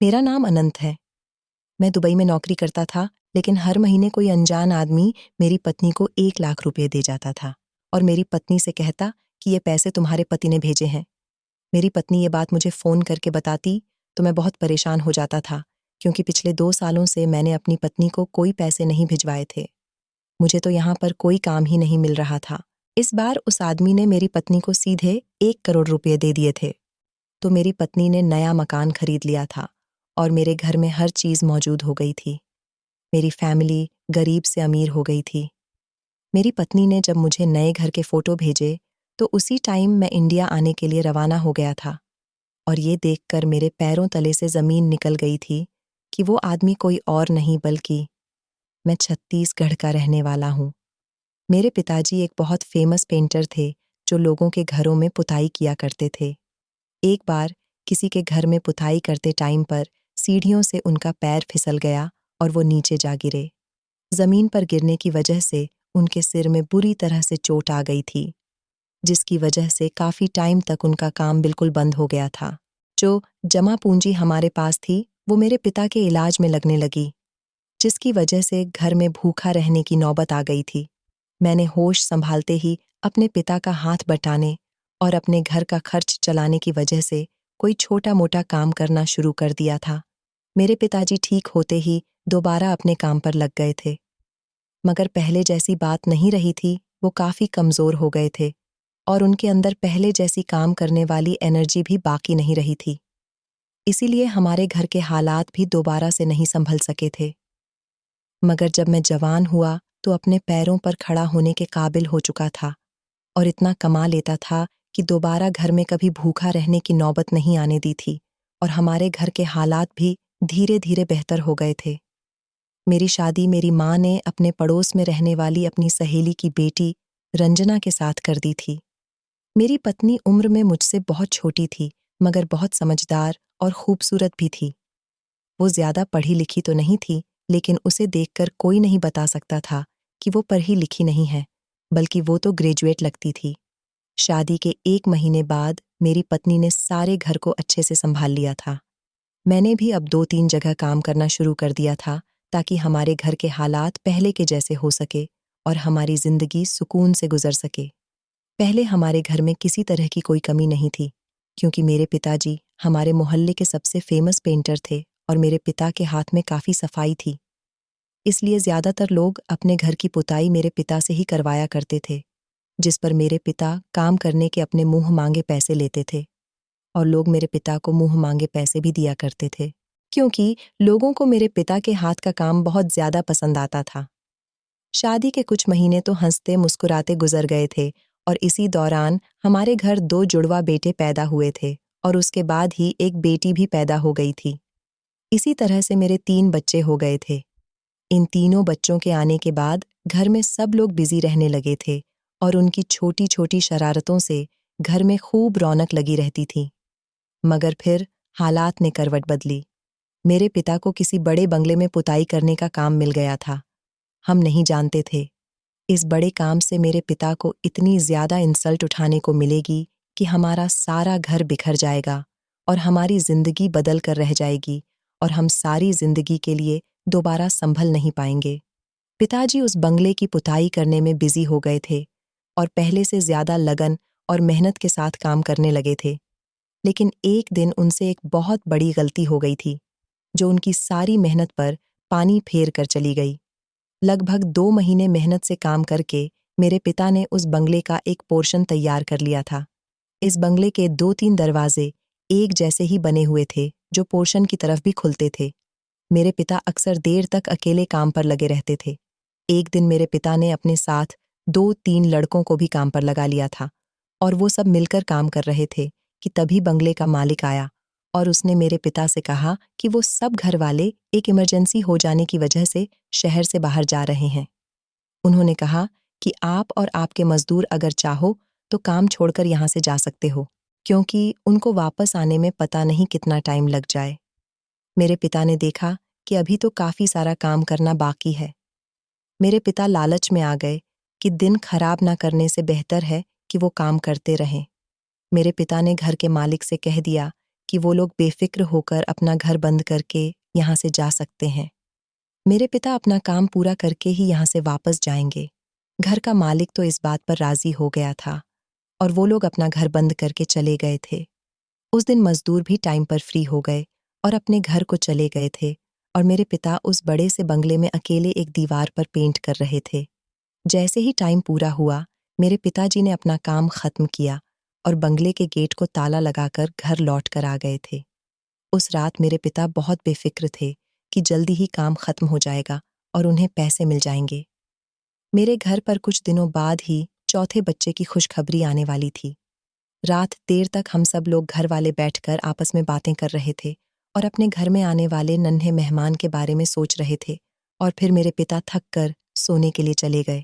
मेरा नाम अनंत है। मैं दुबई में नौकरी करता था, लेकिन हर महीने कोई अनजान आदमी मेरी पत्नी को 1 लाख रुपए दे जाता था और मेरी पत्नी से कहता कि ये पैसे तुम्हारे पति ने भेजे हैं। मेरी पत्नी ये बात मुझे फ़ोन करके बताती तो मैं बहुत परेशान हो जाता था, क्योंकि पिछले 2 सालों से मैंने अपनी पत्नी को कोई पैसे नहीं भिजवाए थे। मुझे तो यहाँ पर कोई काम ही नहीं मिल रहा था। इस बार उस आदमी ने मेरी पत्नी को सीधे 1 करोड़ रुपए दे दिए थे। तो मेरी पत्नी ने नया मकान खरीद लिया था और मेरे घर में हर चीज़ मौजूद हो गई थी। मेरी फैमिली गरीब से अमीर हो गई थी। मेरी पत्नी ने जब मुझे नए घर के फ़ोटो भेजे, तो उसी टाइम मैं इंडिया आने के लिए रवाना हो गया था और ये देखकर मेरे पैरों तले से ज़मीन निकल गई थी कि वो आदमी कोई और नहीं बल्कि मैं छत्तीसगढ़ का रहने वाला हूँ। मेरे पिताजी एक बहुत फेमस पेंटर थे, जो लोगों के घरों में पुताई किया करते थे। एक बार किसी के घर में पुताई करते टाइम पर सीढ़ियों से उनका पैर फिसल गया और वो नीचे जा गिरे। जमीन पर गिरने की वजह से उनके सिर में बुरी तरह से चोट आ गई थी, जिसकी वजह से काफी टाइम तक उनका काम बिल्कुल बंद हो गया था। जो जमा पूंजी हमारे पास थी, वो मेरे पिता के इलाज में लगने लगी, जिसकी वजह से घर में भूखा रहने की नौबत आ गई थी। मैंने होश संभालते ही अपने पिता का हाथ बटाने और अपने घर का खर्च चलाने की वजह से कोई छोटा-मोटा काम करना शुरू कर दिया था। मेरे पिताजी ठीक होते ही दोबारा अपने काम पर लग गए थे, मगर पहले जैसी बात नहीं रही थी। वो काफी कमजोर हो गए थे और उनके अंदर पहले जैसी काम करने वाली एनर्जी भी बाकी नहीं रही थी। इसीलिए हमारे घर के हालात भी दोबारा से नहीं संभल सके थे। मगर जब मैं जवान हुआ तो अपने पैरों पर खड़ा होने के काबिल हो चुका था और इतना कमा लेता था कि दोबारा घर में कभी भूखा रहने की नौबत नहीं आने दी थी और हमारे घर के हालात भी धीरे-धीरे बेहतर हो गए थे। मेरी शादी मेरी माँ ने अपने पड़ोस में रहने वाली अपनी सहेली की बेटी रंजना के साथ कर दी थी। मेरी पत्नी उम्र में मुझसे बहुत छोटी थी, मगर बहुत समझदार और खूबसूरत भी थी। वो ज्यादा पढ़ी लिखी तो नहीं थी, लेकिन उसे देखकर कोई नहीं बता सकता था कि वो पढ़ी लिखी नहीं है, बल्कि वो तो ग्रेजुएट लगती थी। शादी के 1 महीने बाद मेरी पत्नी ने सारे घर को अच्छे से संभाल लिया था। मैंने भी अब 2-3 जगह काम करना शुरू कर दिया था, ताकि हमारे घर के हालात पहले के जैसे हो सके और हमारी जिंदगी सुकून से गुजर सके। पहले हमारे घर में किसी तरह की कोई कमी नहीं थी, क्योंकि मेरे पिताजी हमारे मोहल्ले के सबसे फेमस पेंटर थे और मेरे पिता के हाथ में काफी सफाई थी। इसलिए ज्यादातर लोग अपने घर की पुताई मेरे पिता से ही करवाया करते थे, जिस पर मेरे पिता काम करने के अपने मुंह मांगे पैसे लेते थे और लोग मेरे पिता को मुंह मांगे पैसे भी दिया करते थे, क्योंकि लोगों को मेरे पिता के हाथ का काम बहुत ज्यादा पसंद आता था। शादी के कुछ महीने तो हंसते मुस्कुराते गुजर गए थे और इसी दौरान हमारे घर 2 जुड़वा बेटे पैदा हुए थे और उसके बाद ही एक बेटी भी पैदा हो गई थी। इसी तरह से मेरे 3 बच्चे हो गए थे। इन तीनों बच्चों के आने के बाद घर में सब लोग बिजी रहने लगे थे और उनकी छोटी-छोटी शरारतों से घर में खूब रौनक लगी रहती थी। मगर फिर हालात ने करवट बदली। मेरे पिता को किसी बड़े बंगले में पुताई करने का काम मिल गया था। हम नहीं जानते थे, इस बड़े काम से मेरे पिता को इतनी ज्यादा इंसल्ट उठाने को मिलेगी कि हमारा सारा घर बिखर जाएगा और हमारी जिंदगी बदल कर रह जाएगी और हम सारी जिंदगी के लिए दोबारा संभल नहीं पाएंगे। पिताजी उस बंगले की पुताई करने में बिजी हो गए थे और पहले से ज्यादा लगन और मेहनत के साथ काम करने लगे थे। लेकिन एक दिन उनसे एक बहुत बड़ी गलती हो गई थी, जो उनकी सारी मेहनत पर पानी फेर कर चली गई। लगभग 2 महीने मेहनत से काम करके मेरे पिता ने उस बंगले का एक पोर्शन तैयार कर लिया था। इस बंगले के 2-3 दरवाजे एक जैसे ही बने हुए थे, जो पोर्शन की तरफ भी खुलते थे। मेरे पिता अक्सर देर तक अकेले काम पर लगे रहते थे। एक दिन मेरे पिता ने अपने साथ 2-3 लड़कों को भी काम पर लगा लिया था और वो सब मिलकर काम कर रहे थे कि तभी बंगले का मालिक आया और उसने मेरे पिता से कहा कि वो सब घर वाले एक इमरजेंसी हो जाने की वजह से शहर से बाहर जा रहे हैं। उन्होंने कहा कि आप और आपके मजदूर अगर चाहो तो काम छोड़कर यहाँ से जा सकते हो, क्योंकि उनको वापस आने में पता नहीं कितना टाइम लग जाए। मेरे पिता ने देखा कि अभी तो काफी सारा काम करना बाकी है। मेरे पिता लालच में आ गए कि दिन खराब ना करने से बेहतर है कि वो काम करते रहें। मेरे पिता ने घर के मालिक से कह दिया कि वो लोग बेफिक्र होकर अपना घर बंद करके यहाँ से जा सकते हैं। मेरे पिता अपना काम पूरा करके ही यहाँ से वापस जाएंगे। घर का मालिक तो इस बात पर राजी हो गया था और वो लोग अपना घर बंद करके चले गए थे। उस दिन मजदूर भी टाइम पर फ्री हो गए और अपने घर को चले गए थे और मेरे पिता उस बड़े से बंगले में अकेले एक दीवार पर पेंट कर रहे थे। जैसे ही टाइम पूरा हुआ, मेरे पिताजी ने अपना काम खत्म किया और बंगले के गेट को ताला लगाकर घर लौट कर आ गए थे। उस रात मेरे पिता बहुत बेफिक्र थे कि जल्दी ही काम खत्म हो जाएगा और उन्हें पैसे मिल जाएंगे। मेरे घर पर कुछ दिनों बाद ही चौथे बच्चे की खुशखबरी आने वाली थी। रात देर तक हम सब लोग घर वाले बैठकर आपस में बातें कर रहे थे और अपने घर में आने वाले नन्हे मेहमान के बारे में सोच रहे थे और फिर मेरे पिता थक कर सोने के लिए चले गए।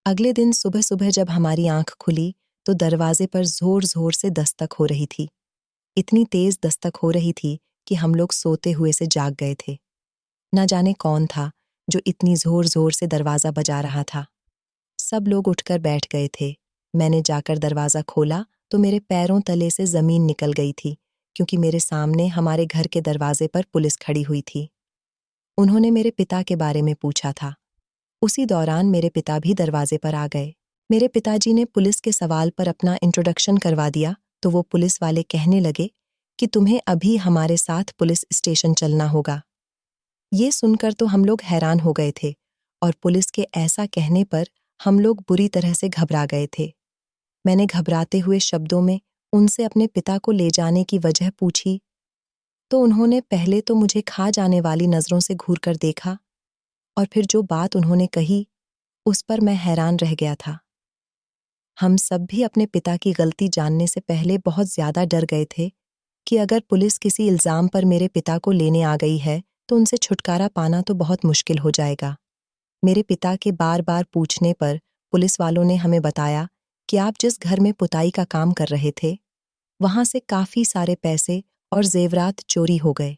अगले दिन सुबह सुबह जब हमारी आंख खुली तो दरवाजे पर जोर जोर से दस्तक हो रही थी। इतनी तेज दस्तक हो रही थी कि हम लोग सोते हुए से जाग गए थे। न जाने कौन था जो इतनी जोर जोर से दरवाजा बजा रहा था। सब लोग उठकर बैठ गए थे। मैंने जाकर दरवाजा खोला तो मेरे पैरों तले से जमीन निकल गई थी, क्योंकि मेरे सामने हमारे घर के दरवाजे पर पुलिस खड़ी हुई थी। उन्होंने मेरे पिता के बारे में पूछा था। उसी दौरान मेरे पिता भी दरवाजे पर आ गए। मेरे पिताजी ने पुलिस के सवाल पर अपना इंट्रोडक्शन करवा दिया तो वो पुलिस वाले कहने लगे कि तुम्हें अभी हमारे साथ पुलिस स्टेशन चलना होगा। ये सुनकर तो हम लोग हैरान हो गए थे और पुलिस के ऐसा कहने पर हम लोग बुरी तरह से घबरा गए थे। मैंने घबराते हुए शब्दों में उनसे अपने पिता को ले जाने की वजह पूछी तो उन्होंने पहले तो मुझे खा जाने वाली नजरों से घूर कर देखा और फिर जो बात उन्होंने कही उस पर मैं हैरान रह गया था। हम सब भी अपने पिता की गलती जानने से पहले बहुत ज्यादा डर गए थे कि अगर पुलिस किसी इल्जाम पर मेरे पिता को लेने आ गई है तो उनसे छुटकारा पाना तो बहुत मुश्किल हो जाएगा। मेरे पिता के बार बार पूछने पर पुलिस वालों ने हमें बताया कि आप जिस घर में पुताई का काम कर रहे थे वहां से काफी सारे पैसे और जेवरात चोरी हो गए।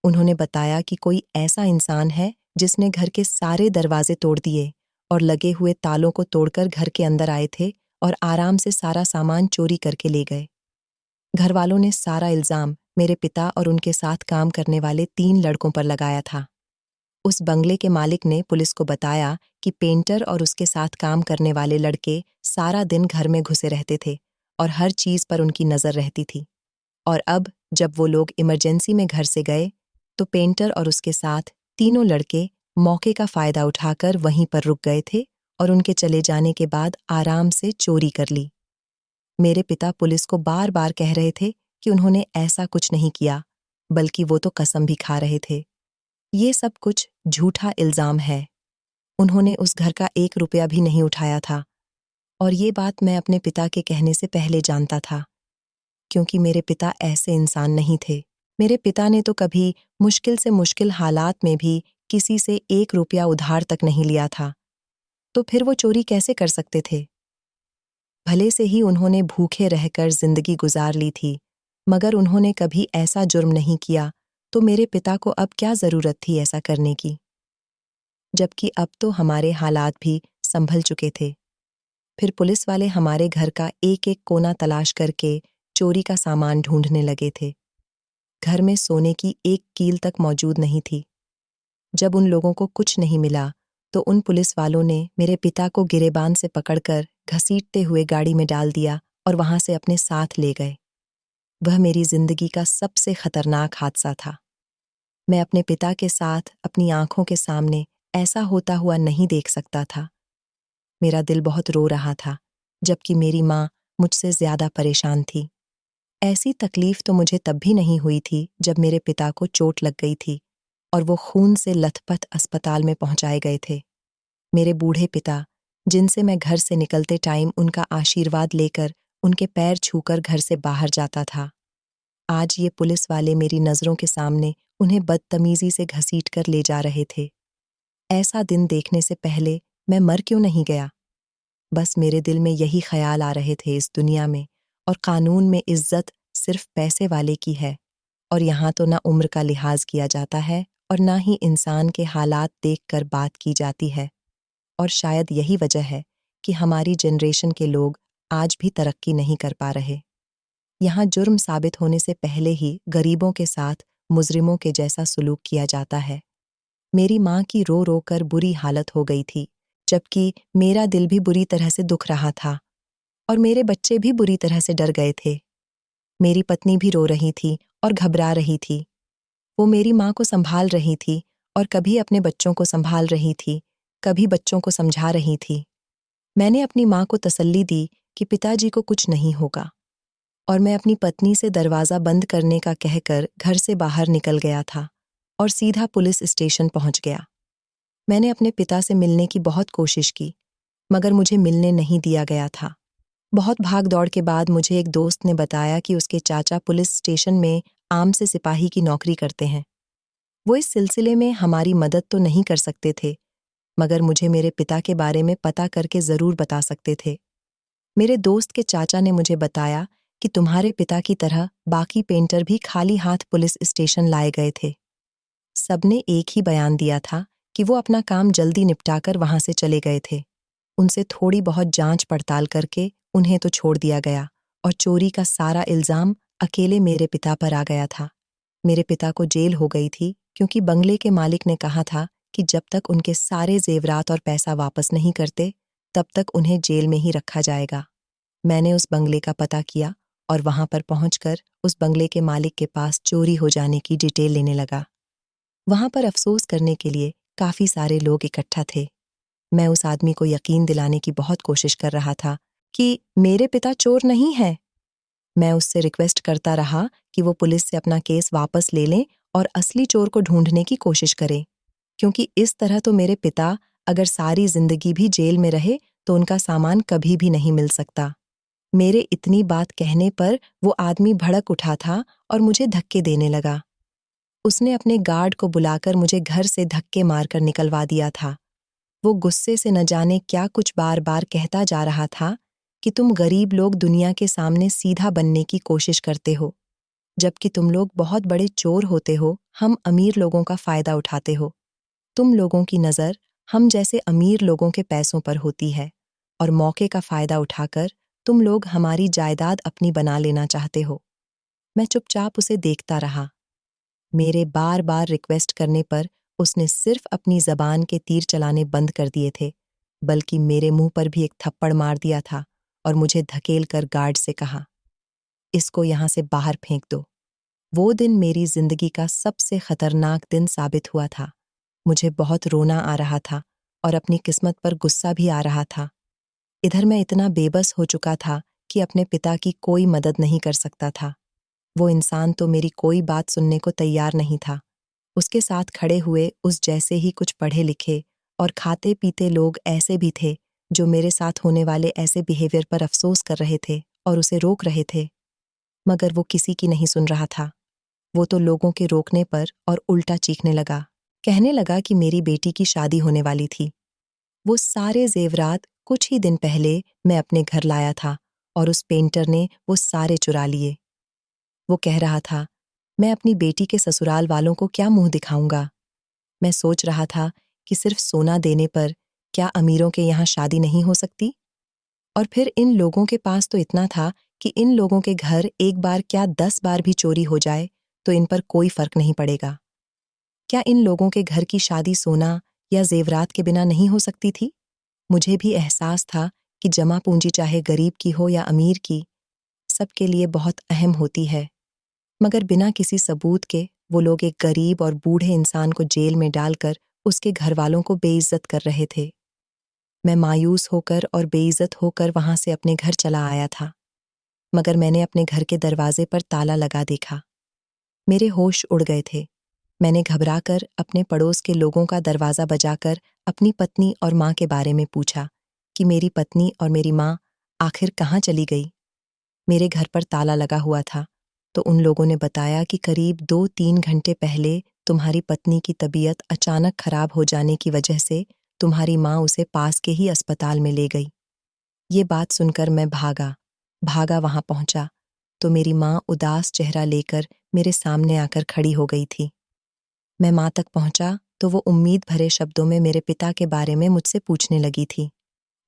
उन्होंने बताया कि कोई ऐसा इंसान है जिसने घर के सारे दरवाजे तोड़ दिए और लगे हुए तालों को तोड़कर घर के अंदर आए थे और आराम से सारा सामान चोरी करके ले गए। घर वालों ने सारा इल्जाम मेरे पिता और उनके साथ काम करने वाले 3 लड़कों पर लगाया था। उस बंगले के मालिक ने पुलिस को बताया कि पेंटर और उसके साथ काम करने वाले लड़के सारा दिन घर में घुसे रहते थे और हर चीज पर उनकी नजर रहती थी। और अब जब वो लोग इमरजेंसी में घर से गए तो पेंटर और उसके साथ तीनों लड़के मौके का फायदा उठाकर वहीं पर रुक गए थे और उनके चले जाने के बाद आराम से चोरी कर ली। मेरे पिता पुलिस को बार बार कह रहे थे कि उन्होंने ऐसा कुछ नहीं किया, बल्कि वो तो कसम भी खा रहे थे। ये सब कुछ झूठा इल्जाम है। उन्होंने उस घर का 1 रुपया भी नहीं उठाया था और ये बात मैं अपने पिता के कहने से पहले जानता था, क्योंकि मेरे पिता ऐसे इंसान नहीं थे। मेरे पिता ने तो कभी मुश्किल से मुश्किल हालात में भी किसी से 1 रुपया उधार तक नहीं लिया था, तो फिर वो चोरी कैसे कर सकते थे? भले से ही उन्होंने भूखे रहकर जिंदगी गुजार ली थी, मगर उन्होंने कभी ऐसा जुर्म नहीं किया, तो मेरे पिता को अब क्या जरूरत थी ऐसा करने की? जबकि अब तो हमारे हालात भी संभल चुके थे। फिर पुलिस वाले हमारे घर का एक एक कोना तलाश करके चोरी का सामान ढूंढने लगे थे। घर में सोने की एक कील तक मौजूद नहीं थी। जब उन लोगों को कुछ नहीं मिला तो उन पुलिस वालों ने मेरे पिता को गिरेबान से पकड़कर घसीटते हुए गाड़ी में डाल दिया और वहां से अपने साथ ले गए। वह मेरी जिंदगी का सबसे खतरनाक हादसा था। मैं अपने पिता के साथ अपनी आंखों के सामने ऐसा होता हुआ नहीं देख सकता था। मेरा दिल बहुत रो रहा था, जबकि मेरी माँ मुझसे ज्यादा परेशान थी। ऐसी तकलीफ तो मुझे तब भी नहीं हुई थी जब मेरे पिता को चोट लग गई थी और वो खून से लथपथ अस्पताल में पहुंचाए गए थे। मेरे बूढ़े पिता, जिनसे मैं घर से निकलते टाइम उनका आशीर्वाद लेकर उनके पैर छूकर घर से बाहर जाता था, आज ये पुलिस वाले मेरी नजरों के सामने उन्हें बदतमीजी से घसीट कर ले जा रहे थे। ऐसा दिन देखने से पहले मैं मर क्यों नहीं गया? बस मेरे दिल में यही ख्याल आ रहे थे इस दुनिया में और कानून में इज्जत सिर्फ पैसे वाले की है, और यहाँ तो ना उम्र का लिहाज किया जाता है और ना ही इंसान के हालात देखकर बात की जाती है। और शायद यही वजह है कि हमारी जनरेशन के लोग आज भी तरक्की नहीं कर पा रहे। यहाँ जुर्म साबित होने से पहले ही गरीबों के साथ मुजरिमों के जैसा सुलूक किया जाता है। मेरी माँ की रो रो कर बुरी हालत हो गई थी, जबकि मेरा दिल भी बुरी तरह से दुख रहा था और मेरे बच्चे भी बुरी तरह से डर गए थे। मेरी पत्नी भी रो रही थी और घबरा रही थी। वो मेरी माँ को संभाल रही थी और कभी अपने बच्चों को संभाल रही थी, कभी बच्चों को समझा रही थी। मैंने अपनी माँ को तसल्ली दी कि पिताजी को कुछ नहीं होगा और मैं अपनी पत्नी से दरवाज़ा बंद करने का कहकर घर से बाहर निकल गया था और सीधा पुलिस स्टेशन पहुंच गया। मैंने अपने पिता से मिलने की बहुत कोशिश की, मगर मुझे मिलने नहीं दिया गया था। बहुत भाग दौड़ के बाद मुझे एक दोस्त ने बताया कि उसके चाचा पुलिस स्टेशन में आम से सिपाही की नौकरी करते हैं। वो इस सिलसिले में हमारी मदद तो नहीं कर सकते थे, मगर मुझे मेरे पिता के बारे में पता करके ज़रूर बता सकते थे। मेरे दोस्त के चाचा ने मुझे बताया कि तुम्हारे पिता की तरह बाकी पेंटर भी खाली हाथ पुलिस स्टेशन लाए गए थे। सबने एक ही बयान दिया था कि वो अपना काम जल्दी निपटाकर वहां से चले गए थे। उनसे थोड़ी बहुत जांच पड़ताल करके उन्हें तो छोड़ दिया गया और चोरी का सारा इल्जाम अकेले मेरे पिता पर आ गया था। मेरे पिता को जेल हो गई थी क्योंकि बंगले के मालिक ने कहा था कि जब तक उनके सारे जेवरात और पैसा वापस नहीं करते, तब तक उन्हें जेल में ही रखा जाएगा। मैंने उस बंगले का पता किया और वहां पर पहुंचकर उस बंगले के मालिक के पास चोरी हो जाने की डिटेल लेने लगा। वहां पर अफसोस करने के लिए काफी सारे लोग इकट्ठा थे। मैं उस आदमी को यकीन दिलाने की बहुत कोशिश कर रहा था कि मेरे पिता चोर नहीं हैं। मैं उससे रिक्वेस्ट करता रहा कि वो पुलिस से अपना केस वापस ले लें और असली चोर को ढूंढने की कोशिश करें, क्योंकि इस तरह तो मेरे पिता अगर सारी जिंदगी भी जेल में रहे तो उनका सामान कभी भी नहीं मिल सकता। मेरे इतनी बात कहने पर वो आदमी भड़क उठा था और मुझे धक्के देने लगा। उसने अपने गार्ड को बुलाकर मुझे घर से धक्के मारकर निकलवा दिया था। वो गुस्से से न जाने क्या कुछ बार बार कहता जा रहा था कि तुम गरीब लोग दुनिया के सामने सीधा बनने की कोशिश करते हो, जबकि तुम लोग बहुत बड़े चोर होते हो, हम अमीर लोगों का फायदा उठाते हो। तुम लोगों की नज़र हम जैसे अमीर लोगों के पैसों पर होती है और मौके का फायदा उठाकर तुम लोग हमारी जायदाद अपनी बना लेना चाहते हो। मैं चुपचाप उसे देखता रहा। मेरे बार बार रिक्वेस्ट करने पर उसने सिर्फ अपनी जबान के तीर चलाने बंद कर दिए थे, बल्कि मेरे मुंह पर भी एक थप्पड़ मार दिया था और मुझे धकेल कर गार्ड से कहा, इसको यहां से बाहर फेंक दो। वो दिन मेरी जिंदगी का सबसे खतरनाक दिन साबित हुआ था। मुझे बहुत रोना आ रहा था और अपनी किस्मत पर गुस्सा भी आ रहा था। इधर मैं इतना बेबस हो चुका था कि अपने पिता की कोई मदद नहीं कर सकता था। वो इंसान तो मेरी कोई बात सुनने को तैयार नहीं था। उसके साथ खड़े हुए उस जैसे ही कुछ पढ़े लिखे और खाते पीते लोग ऐसे भी थे जो मेरे साथ होने वाले ऐसे बिहेवियर पर अफसोस कर रहे थे और उसे रोक रहे थे, मगर वो किसी की नहीं सुन रहा था। वो तो लोगों के रोकने पर और उल्टा चीखने लगा, कहने लगा कि मेरी बेटी की शादी होने वाली थी। वो सारे जेवरात कुछ ही दिन पहले मैं अपने घर लाया था और उस पेंटर ने वो सारे चुरा लिए। वो कह रहा था, मैं अपनी बेटी के ससुराल वालों को क्या मुंह दिखाऊंगा। मैं सोच रहा था कि सिर्फ सोना देने पर क्या अमीरों के यहाँ शादी नहीं हो सकती? और फिर इन लोगों के पास तो इतना था कि इन लोगों के घर एक बार क्या 10 बार भी चोरी हो जाए तो इन पर कोई फर्क नहीं पड़ेगा। क्या इन लोगों के घर की शादी सोना या जेवरात के बिना नहीं हो सकती थी? मुझे भी एहसास था कि जमा पूंजी चाहे गरीब की हो या अमीर की, सबके लिए बहुत अहम होती है, मगर बिना किसी सबूत के वो लोग एक गरीब और बूढ़े इंसान को जेल में डालकर उसके घर वालों को बेइज्जत कर रहे थे। मैं मायूस होकर और बेइज्जत होकर वहां से अपने घर चला आया था, मगर मैंने अपने घर के दरवाजे पर ताला लगा देखा। मेरे होश उड़ गए थे। मैंने घबराकर अपने पड़ोस के लोगों का दरवाजा बजाकर अपनी पत्नी और माँ के बारे में पूछा कि मेरी पत्नी और मेरी माँ आखिर कहाँ चली गई। मेरे घर पर ताला लगा हुआ था, तो उन लोगों ने बताया कि करीब 2-3 घंटे पहले तुम्हारी पत्नी की तबीयत अचानक खराब हो जाने की वजह से तुम्हारी माँ उसे पास के ही अस्पताल में ले गई। ये बात सुनकर मैं भागा वहां पहुंचा, तो मेरी माँ उदास चेहरा लेकर मेरे सामने आकर खड़ी हो गई थी। मैं माँ तक पहुंचा तो वो उम्मीद भरे शब्दों में मेरे पिता के बारे में मुझसे पूछने लगी थी।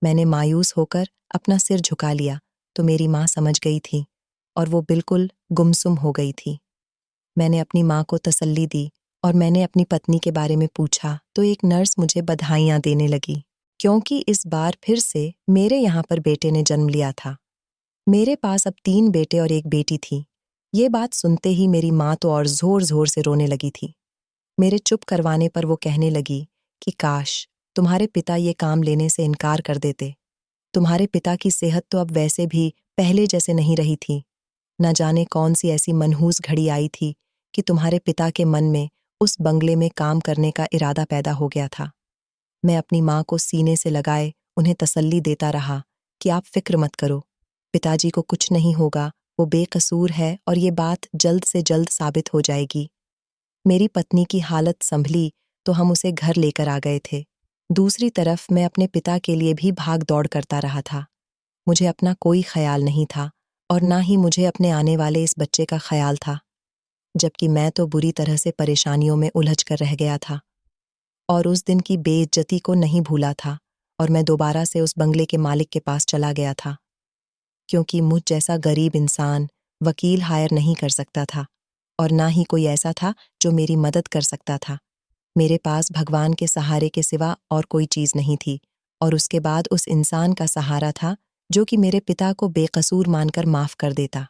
मैंने मायूस होकर अपना सिर झुका लिया, तो मेरी माँ समझ गई थी। और वो बिल्कुल गुमसुम हो गई थी। मैंने अपनी माँ को तसल्ली दी और मैंने अपनी पत्नी के बारे में पूछा तो एक नर्स मुझे बधाइयाँ देने लगी, क्योंकि इस बार फिर से मेरे यहाँ पर बेटे ने जन्म लिया था। मेरे पास अब 3 बेटे और 1 बेटी थी। ये बात सुनते ही मेरी माँ तो और ज़ोर-ज़ोर से रोने लगी थी। मेरे चुप करवाने पर वो कहने लगी कि काश तुम्हारे पिता ये काम लेने से इनकार कर देते। तुम्हारे पिता की सेहत तो अब वैसे भी पहले जैसे नहीं रही थी। न जाने कौन सी ऐसी मनहूस घड़ी आई थी कि तुम्हारे पिता के मन में उस बंगले में काम करने का इरादा पैदा हो गया था। मैं अपनी माँ को सीने से लगाए उन्हें तसल्ली देता रहा कि आप फिक्र मत करो, पिताजी को कुछ नहीं होगा, वो बेकसूर है और ये बात जल्द से जल्द साबित हो जाएगी। मेरी पत्नी की हालत संभली तो हम उसे घर लेकर आ गए थे। दूसरी तरफ मैं अपने पिता के लिए भी भाग दौड़ करता रहा था। मुझे अपना कोई ख्याल नहीं था और ना ही मुझे अपने आने वाले इस बच्चे का ख्याल था, जबकि मैं तो बुरी तरह से परेशानियों में उलझ कर रह गया था और उस दिन की बेइज्जती को नहीं भूला था और मैं दोबारा से उस बंगले के मालिक के पास चला गया था, क्योंकि मुझ जैसा गरीब इंसान वकील हायर नहीं कर सकता था और ना ही कोई ऐसा था जो मेरी मदद कर सकता था। मेरे पास भगवान के सहारे के सिवा और कोई चीज़ नहीं थी और उसके बाद उस इंसान का सहारा था जो कि मेरे पिता को बेकसूर मानकर माफ़ कर देता।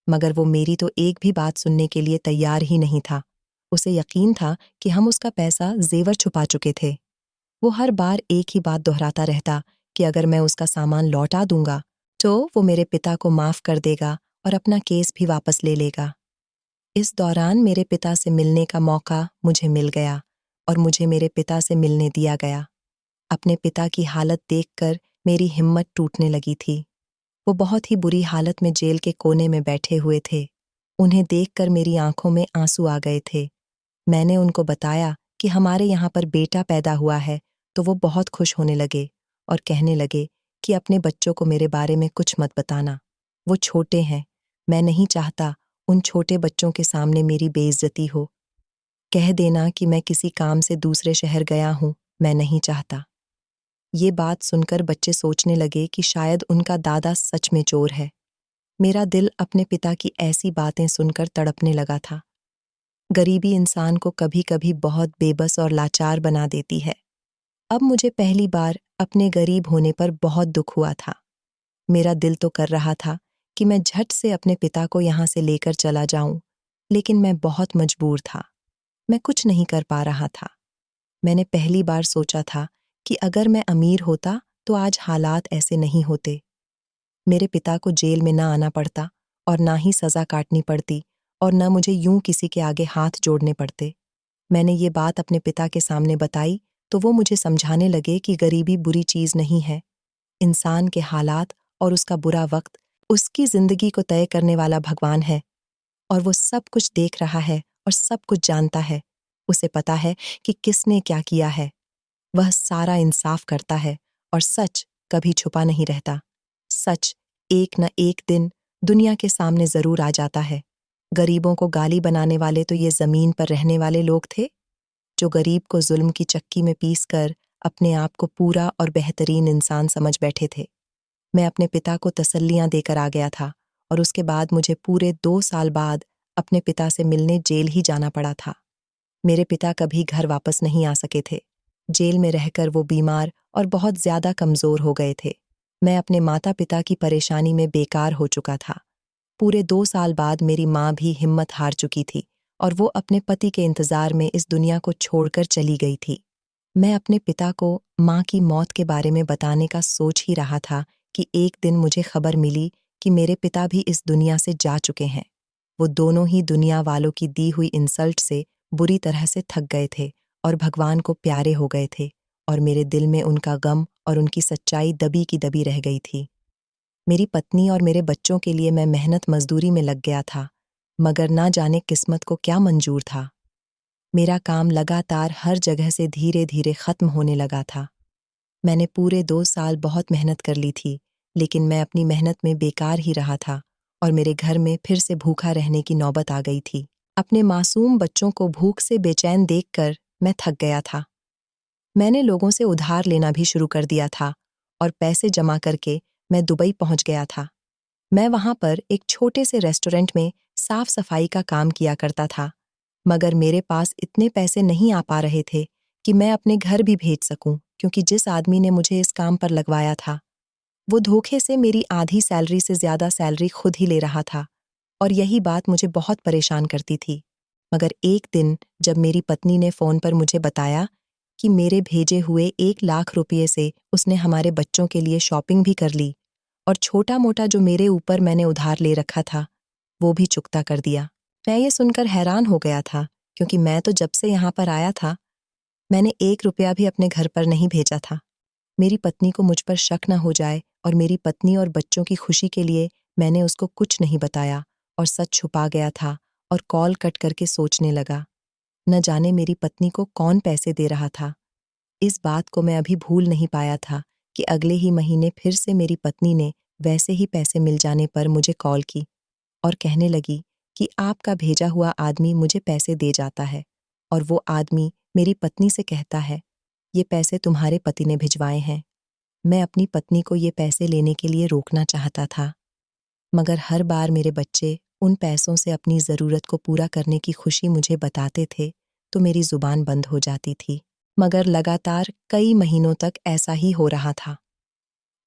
मगर वो मेरी तो एक भी बात सुनने के लिए तैयार ही नहीं था। उसे यकीन था कि हम उसका पैसा ज़ेवर छुपा चुके थे। वो हर बार एक ही बात दोहराता रहता कि अगर मैं उसका सामान लौटा दूंगा, तो वो मेरे पिता को माफ़ कर देगा और अपना केस भी वापस ले लेगा। इस दौरान मेरे पिता से मिलने का मौका मुझे मिल गया और मुझे मेरे पिता से मिलने दिया गया। अपने पिता की हालत देखकर मेरी हिम्मत टूटने लगी थी। वो बहुत ही बुरी हालत में जेल के कोने में बैठे हुए थे। उन्हें देखकर मेरी आंखों में आंसू आ गए थे। मैंने उनको बताया कि हमारे यहाँ पर बेटा पैदा हुआ है, तो वो बहुत खुश होने लगे और कहने लगे कि अपने बच्चों को मेरे बारे में कुछ मत बताना। वो छोटे हैं, मैं नहीं चाहता उन छोटे बच्चों के सामने मेरी बेइज्जती हो। कह देना कि मैं किसी काम से दूसरे शहर गया हूँ, मैं नहीं चाहता। ये बात सुनकर बच्चे सोचने लगे कि शायद उनका दादा सच में चोर है। मेरा दिल अपने पिता की ऐसी बातें सुनकर तड़पने लगा था। गरीबी इंसान को कभी-कभी बहुत बेबस और लाचार बना देती है। अब मुझे पहली बार अपने गरीब होने पर बहुत दुख हुआ था। मेरा दिल तो कर रहा था कि मैं झट से अपने पिता को यहाँ से लेकर चला जाऊं, लेकिन मैं बहुत मजबूर था। मैं कुछ नहीं कर पा रहा था। मैंने पहली बार सोचा था कि अगर मैं अमीर होता तो आज हालात ऐसे नहीं होते। मेरे पिता को जेल में ना आना पड़ता और ना ही सज़ा काटनी पड़ती और न मुझे यूं किसी के आगे हाथ जोड़ने पड़ते। मैंने ये बात अपने पिता के सामने बताई तो वो मुझे समझाने लगे कि गरीबी बुरी चीज़ नहीं है। इंसान के हालात और उसका बुरा वक्त उसकी ज़िंदगी को तय करने वाला भगवान है और वो सब कुछ देख रहा है और सब कुछ जानता है। उसे पता है कि किसने क्या किया है। वह सारा इंसाफ करता है और सच कभी छुपा नहीं रहता। सच एक न एक दिन दुनिया के सामने ज़रूर आ जाता है। गरीबों को गाली बनाने वाले तो ये ज़मीन पर रहने वाले लोग थे, जो गरीब को जुल्म की चक्की में पीसकर अपने आप को पूरा और बेहतरीन इंसान समझ बैठे थे। मैं अपने पिता को तसल्लियाँ देकर आ गया था और उसके बाद मुझे पूरे 2 साल बाद अपने पिता से मिलने जेल ही जाना पड़ा था। मेरे पिता कभी घर वापस नहीं आ सके थे। जेल में रहकर वो बीमार और बहुत ज़्यादा कमज़ोर हो गए थे। मैं अपने माता-पिता की परेशानी में बेकार हो चुका था। पूरे 2 साल बाद मेरी माँ भी हिम्मत हार चुकी थी और वो अपने पति के इंतज़ार में इस दुनिया को छोड़कर चली गई थी। मैं अपने पिता को माँ की मौत के बारे में बताने का सोच ही रहा था कि एक दिन मुझे खबर मिली कि मेरे पिता भी इस दुनिया से जा चुके हैं। वो दोनों ही दुनिया वालों की दी हुई इंसल्ट से बुरी तरह से थक गए थे और भगवान को प्यारे हो गए थे और मेरे दिल में उनका गम और उनकी सच्चाई दबी की दबी रह गई थी। मेरी पत्नी और मेरे बच्चों के लिए मैं मेहनत मजदूरी में लग गया था, मगर ना जाने किस्मत को क्या मंजूर था। मेरा काम लगातार हर जगह से धीरे-धीरे खत्म होने लगा था। मैंने पूरे 2 साल बहुत मेहनत कर ली थी, लेकिन मैं अपनी मेहनत में बेकार ही रहा था और मेरे घर में फिर से भूखा रहने की नौबत आ गई थी। अपने मासूम बच्चों को भूख से बेचैन देखकर मैं थक गया था। मैंने लोगों से उधार लेना भी शुरू कर दिया था और पैसे जमा करके मैं दुबई पहुंच गया था। मैं वहां पर एक छोटे से रेस्टोरेंट में साफ सफाई का काम किया करता था, मगर मेरे पास इतने पैसे नहीं आ पा रहे थे कि मैं अपने घर भी भेज सकूं, क्योंकि जिस आदमी ने मुझे इस काम पर लगवाया था वो धोखे से मेरी आधी सैलरी से ज्यादा सैलरी खुद ही ले रहा था, और यही बात मुझे बहुत परेशान करती थी। मगर एक दिन जब मेरी पत्नी ने फोन पर मुझे बताया कि मेरे भेजे हुए 1 लाख रुपये से उसने हमारे बच्चों के लिए शॉपिंग भी कर ली और छोटा मोटा जो मेरे ऊपर मैंने उधार ले रखा था वो भी चुकता कर दिया, मैं ये सुनकर हैरान हो गया था, क्योंकि मैं तो जब से यहाँ पर आया था मैंने 1 रुपया भी अपने घर पर नहीं भेजा था। मेरी पत्नी को मुझ पर शक न हो जाए और मेरी पत्नी और बच्चों की खुशी के लिए मैंने उसको कुछ नहीं बताया और सच छुपा गया था और कॉल कट करके सोचने लगा, न जाने मेरी पत्नी को कौन पैसे दे रहा था। इस बात को मैं अभी भूल नहीं पाया था कि अगले ही महीने फिर से मेरी पत्नी ने वैसे ही पैसे मिल जाने पर मुझे कॉल की और कहने लगी कि आपका भेजा हुआ आदमी मुझे पैसे दे जाता है, और वो आदमी मेरी पत्नी से कहता है ये पैसे तुम्हारे पति ने भिजवाए हैं। मैं अपनी पत्नी को ये पैसे लेने के लिए रोकना चाहता था, मगर हर बार मेरे बच्चे उन पैसों से अपनी ज़रूरत को पूरा करने की खुशी मुझे बताते थे तो मेरी ज़ुबान बंद हो जाती थी। मगर लगातार कई महीनों तक ऐसा ही हो रहा था।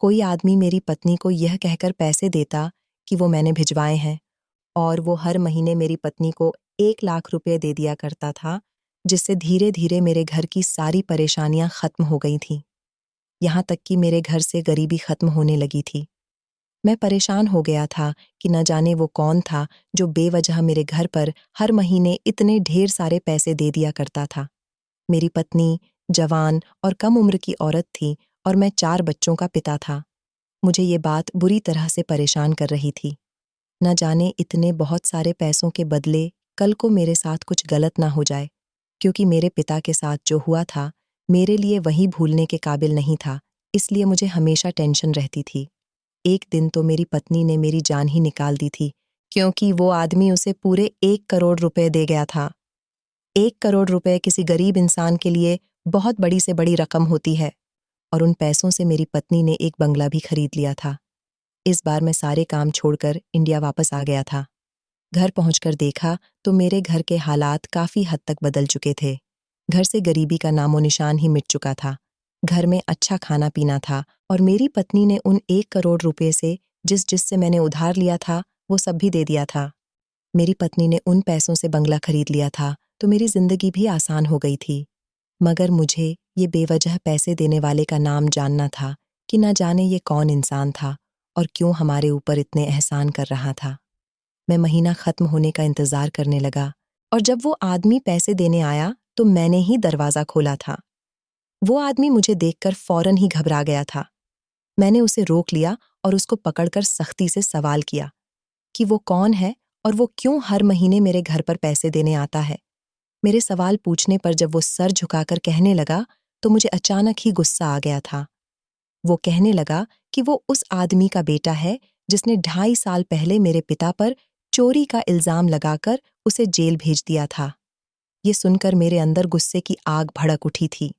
कोई आदमी मेरी पत्नी को यह कहकर पैसे देता कि वो मैंने भिजवाए हैं, और वो हर महीने मेरी पत्नी को 1 लाख रुपए दे दिया करता था, जिससे धीरे धीरे मेरे घर की सारी परेशानियां खत्म हो गई थीं। यहाँ तक कि मेरे घर से गरीबी खत्म होने लगी थी। मैं परेशान हो गया था कि न जाने वो कौन था जो बेवजह मेरे घर पर हर महीने इतने ढेर सारे पैसे दे दिया करता था। मेरी पत्नी जवान और कम उम्र की औरत थी और मैं 4 बच्चों का पिता था। मुझे ये बात बुरी तरह से परेशान कर रही थी। न जाने इतने बहुत सारे पैसों के बदले कल को मेरे साथ कुछ गलत ना हो जाए, क्योंकि मेरे पिता के साथ जो हुआ था मेरे लिए वही भूलने के काबिल नहीं था, इसलिए मुझे हमेशा टेंशन रहती थी। एक दिन तो मेरी पत्नी ने मेरी जान ही निकाल दी थी, क्योंकि वो आदमी उसे पूरे 1 करोड़ रुपए दे गया था। 1 करोड़ रुपए किसी गरीब इंसान के लिए बहुत बड़ी से बड़ी रकम होती है, और उन पैसों से मेरी पत्नी ने एक बंगला भी खरीद लिया था। इस बार मैं सारे काम छोड़कर इंडिया वापस आ गया था। घर पहुंचकर देखा तो मेरे घर के हालात काफी हद तक बदल चुके थे। घर से गरीबी का नामो निशान ही मिट चुका था। घर में अच्छा खाना पीना था, और मेरी पत्नी ने उन 1 करोड़ रुपए से जिससे मैंने उधार लिया था वो सब भी दे दिया था। मेरी पत्नी ने उन पैसों से बंगला खरीद लिया था तो मेरी जिंदगी भी आसान हो गई थी। मगर मुझे ये बेवजह पैसे देने वाले का नाम जानना था कि न जाने ये कौन इंसान था और क्यों हमारे ऊपर इतने एहसान कर रहा था। मैं महीना खत्म होने का इंतजार करने लगा, और जब वो आदमी पैसे देने आया तो मैंने ही दरवाजा खोला था। वो आदमी मुझे देखकर फौरन ही घबरा गया था। मैंने उसे रोक लिया और उसको पकड़कर सख्ती से सवाल किया कि वो कौन है और वो क्यों हर महीने मेरे घर पर पैसे देने आता है। मेरे सवाल पूछने पर जब वो सर झुकाकर कहने लगा तो मुझे अचानक ही गुस्सा आ गया था। वो कहने लगा कि वो उस आदमी का बेटा है जिसने 2.5 साल पहले मेरे पिता पर चोरी का इल्जाम लगाकर उसे जेल भेज दिया था। ये सुनकर मेरे अंदर गुस्से की आग भड़क उठी थी।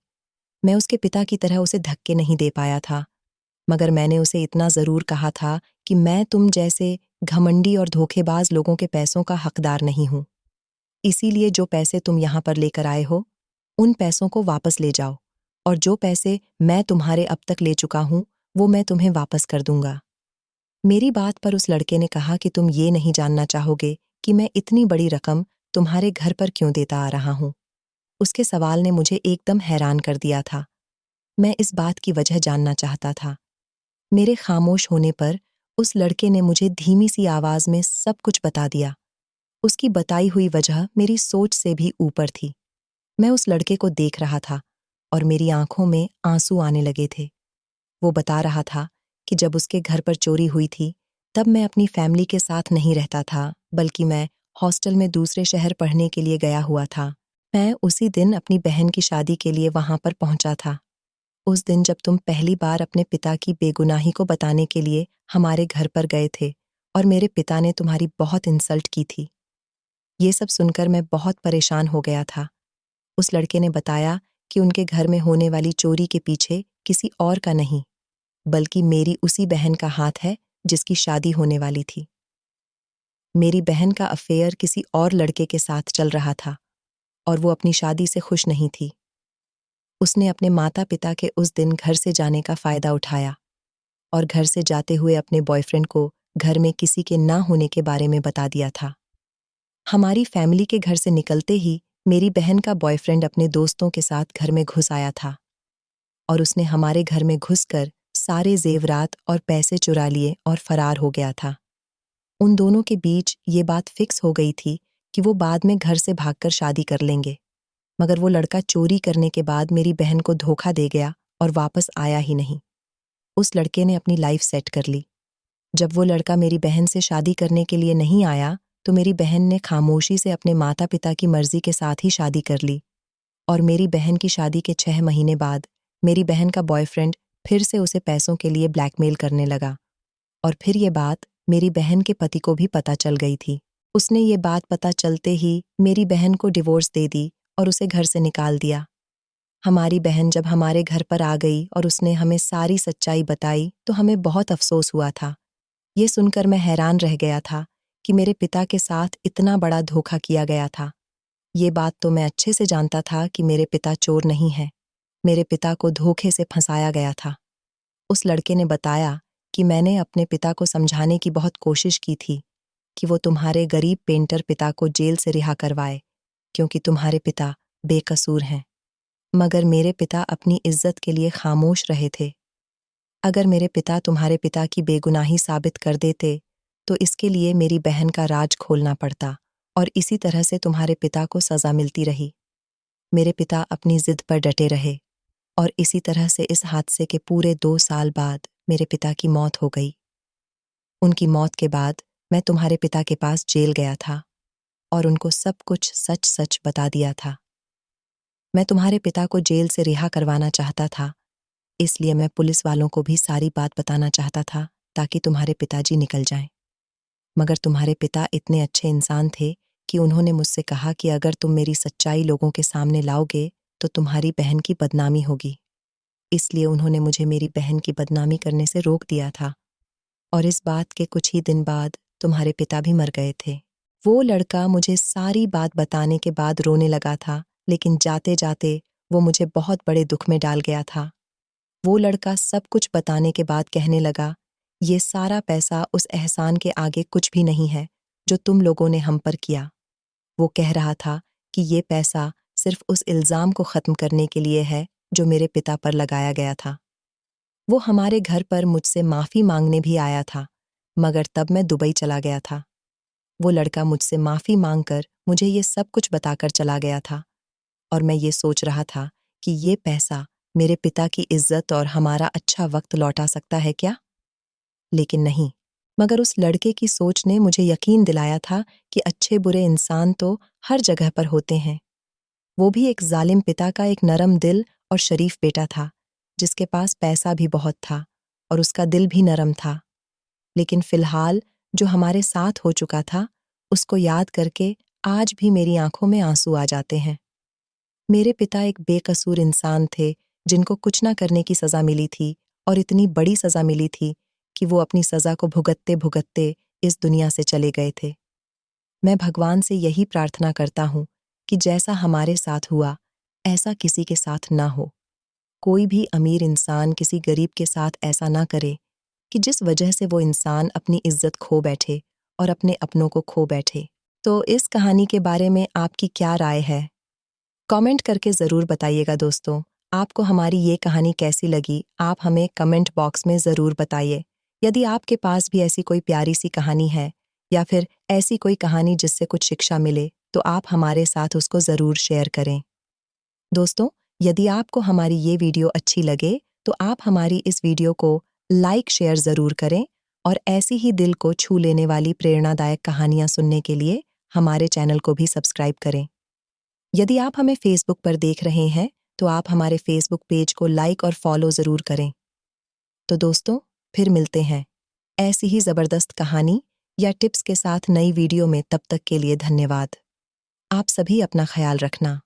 मैं उसके पिता की तरह उसे धक्के नहीं दे पाया था, मगर मैंने उसे इतना जरूर कहा था कि मैं तुम जैसे घमंडी और धोखेबाज लोगों के पैसों का हकदार नहीं हूं। इसीलिए जो पैसे तुम यहाँ पर लेकर आए हो उन पैसों को वापस ले जाओ, और जो पैसे मैं तुम्हारे अब तक ले चुका हूं वो मैं तुम्हें वापस कर दूंगा। मेरी बात पर उस लड़के ने कहा कि तुम ये नहीं जानना चाहोगे कि मैं इतनी बड़ी रकम तुम्हारे घर पर क्यों देता आ रहा हूं। उसके सवाल ने मुझे एकदम हैरान कर दिया था। मैं इस बात की वजह जानना चाहता था। मेरे खामोश होने पर उस लड़के ने मुझे धीमी सी आवाज में सब कुछ बता दिया। उसकी बताई हुई वजह मेरी सोच से भी ऊपर थी। मैं उस लड़के को देख रहा था और मेरी आंखों में आंसू आने लगे थे। वो बता रहा था कि जब उसके घर पर चोरी हुई थी तब मैं अपनी फैमिली के साथ नहीं रहता था, बल्कि मैं हॉस्टल में दूसरे शहर पढ़ने के लिए गया हुआ था। मैं उसी दिन अपनी बहन की शादी के लिए वहां पर पहुंचा था। उस दिन जब तुम पहली बार अपने पिता की बेगुनाही को बताने के लिए हमारे घर पर गए थे और मेरे पिता ने तुम्हारी बहुत इंसल्ट की थी। ये सब सुनकर मैं बहुत परेशान हो गया था। उस लड़के ने बताया कि उनके घर में होने वाली चोरी के पीछे किसी और का नहीं, बल्कि मेरी उसी बहन का हाथ है जिसकी शादी होने वाली थी। मेरी बहन का अफेयर किसी और लड़के के साथ चल रहा था और वो अपनी शादी से खुश नहीं थी। उसने अपने माता पिता के उस दिन घर से जाने का फ़ायदा उठाया और घर से जाते हुए अपने बॉयफ्रेंड को घर में किसी के ना होने के बारे में बता दिया था। हमारी फैमिली के घर से निकलते ही मेरी बहन का बॉयफ्रेंड अपने दोस्तों के साथ घर में घुस आया था और उसने हमारे घर में घुसकर सारे ज़ेवरात और पैसे चुरा लिए और फरार हो गया था। उन दोनों के बीच ये बात फिक्स हो गई थी कि वो बाद में घर से भागकर शादी कर लेंगे, मगर वो लड़का चोरी करने के बाद मेरी बहन को धोखा दे गया और वापस आया ही नहीं। उस लड़के ने अपनी लाइफ सेट कर ली। जब वो लड़का मेरी बहन से शादी करने के लिए नहीं आया, तो मेरी बहन ने खामोशी से अपने माता पिता की मर्जी के साथ ही शादी कर ली और मेरी बहन की शादी के 6 महीने बाद मेरी बहन का बॉयफ्रेंड फिर से उसे पैसों के लिए ब्लैकमेल करने लगा और फिर ये बात मेरी बहन के पति को भी पता चल गई थी। उसने ये बात पता चलते ही मेरी बहन को डिवोर्स दे दी और उसे घर से निकाल दिया। हमारी बहन जब हमारे घर पर आ गई और उसने हमें सारी सच्चाई बताई तो हमें बहुत अफसोस हुआ था। ये सुनकर मैं हैरान रह गया था कि मेरे पिता के साथ इतना बड़ा धोखा किया गया था। ये बात तो मैं अच्छे से जानता था कि मेरे पिता चोर नहीं हैं। मेरे पिता को धोखे से फंसाया गया था। उस लड़के ने बताया कि मैंने अपने पिता को समझाने की बहुत कोशिश की थी कि वो तुम्हारे गरीब पेंटर पिता को जेल से रिहा करवाए, क्योंकि तुम्हारे पिता बेकसूर हैं। मगर मेरे पिता अपनी इज्जत के लिए खामोश रहे थे। अगर मेरे पिता तुम्हारे पिता की बेगुनाही साबित कर देते, तो इसके लिए मेरी बहन का राज खोलना पड़ता और इसी तरह से तुम्हारे पिता को सज़ा मिलती रही। मेरे पिता अपनी जिद पर डटे रहे और इसी तरह से इस हादसे के पूरे 2 साल बाद मेरे पिता की मौत हो गई। उनकी मौत के बाद मैं तुम्हारे पिता के पास जेल गया था और उनको सब कुछ सच-सच बता दिया था। मैं तुम्हारे पिता को जेल से रिहा करवाना चाहता था, इसलिए मैं पुलिस वालों को भी सारी बात बताना चाहता था ताकि तुम्हारे पिताजी निकल जाएं। मगर तुम्हारे पिता इतने अच्छे इंसान थे कि उन्होंने मुझसे कहा कि अगर तुम मेरी सच्चाई लोगों के सामने लाओगे, तो तुम्हारी बहन की बदनामी होगी। इसलिए उन्होंने मुझे मेरी बहन की बदनामी करने से रोक दिया था और इस बात के कुछ ही दिन बाद तुम्हारे पिता भी मर गए थे। वो लड़का मुझे सारी बात बताने के बाद रोने लगा था, लेकिन जाते-जाते वो मुझे बहुत बड़े दुख में डाल गया था। वो लड़का सब कुछ बताने के बाद कहने लगा, ये सारा पैसा उस एहसान के आगे कुछ भी नहीं है, जो तुम लोगों ने हम पर किया। वो कह रहा था कि ये पैसा सिर्फ उस इल्ज़ाम को ख़त्म करने के लिए है, जो मेरे पिता पर लगाया गया था। वो हमारे घर पर मुझसे माफ़ी मांगने भी आया था, मगर तब मैं दुबई चला गया था। वो लड़का मुझसे माफ़ी मांगकर मुझे ये सब कुछ बताकर चला गया था और मैं ये सोच रहा था कि ये पैसा मेरे पिता की इज्जत और हमारा अच्छा वक्त लौटा सकता है क्या? लेकिन नहीं, मगर उस लड़के की सोच ने मुझे यकीन दिलाया था कि अच्छे बुरे इंसान तो हर जगह पर होते हैं। वो भी एक जालिम पिता का एक नरम दिल और शरीफ बेटा था, जिसके पास पैसा भी बहुत था और उसका दिल भी नरम था। लेकिन फिलहाल जो हमारे साथ हो चुका था, उसको याद करके आज भी मेरी आंखों में आंसू आ जाते हैं। मेरे पिता एक बेकसूर इंसान थे, जिनको कुछ ना करने की सज़ा मिली थी और इतनी बड़ी सज़ा मिली थी कि वो अपनी सज़ा को भुगतते-भुगतते इस दुनिया से चले गए थे। मैं भगवान से यही प्रार्थना करता हूँ कि जैसा हमारे साथ हुआ, ऐसा किसी के साथ ना हो। कोई भी अमीर इंसान किसी गरीब के साथ ऐसा ना करे कि जिस वजह से वो इंसान अपनी इज्जत खो बैठे और अपने अपनों को खो बैठे। तो इस कहानी के बारे में आपकी क्या राय है? कमेंट करके ज़रूर बताइएगा दोस्तों। आपको हमारी ये कहानी कैसी लगी, आप हमें कमेंट बॉक्स में ज़रूर बताइए। यदि आपके पास भी ऐसी कोई प्यारी सी कहानी है या फिर ऐसी कोई कहानी जिससे कुछ शिक्षा मिले, तो आप हमारे साथ उसको ज़रूर शेयर करें। दोस्तों, यदि आपको हमारी ये वीडियो अच्छी लगे, तो आप हमारी इस वीडियो को लाइक शेयर ज़रूर करें और ऐसी ही दिल को छू लेने वाली प्रेरणादायक कहानियाँ सुनने के लिए हमारे चैनल को भी सब्सक्राइब करें। यदि आप हमें फेसबुक पर देख रहे हैं, तो आप हमारे फेसबुक पेज को लाइक और फॉलो ज़रूर करें। तो दोस्तों, फिर मिलते हैं ऐसी ही ज़बरदस्त कहानी या टिप्स के साथ नई वीडियो में। तब तक के लिए धन्यवाद। आप सभी अपना ख्याल रखना।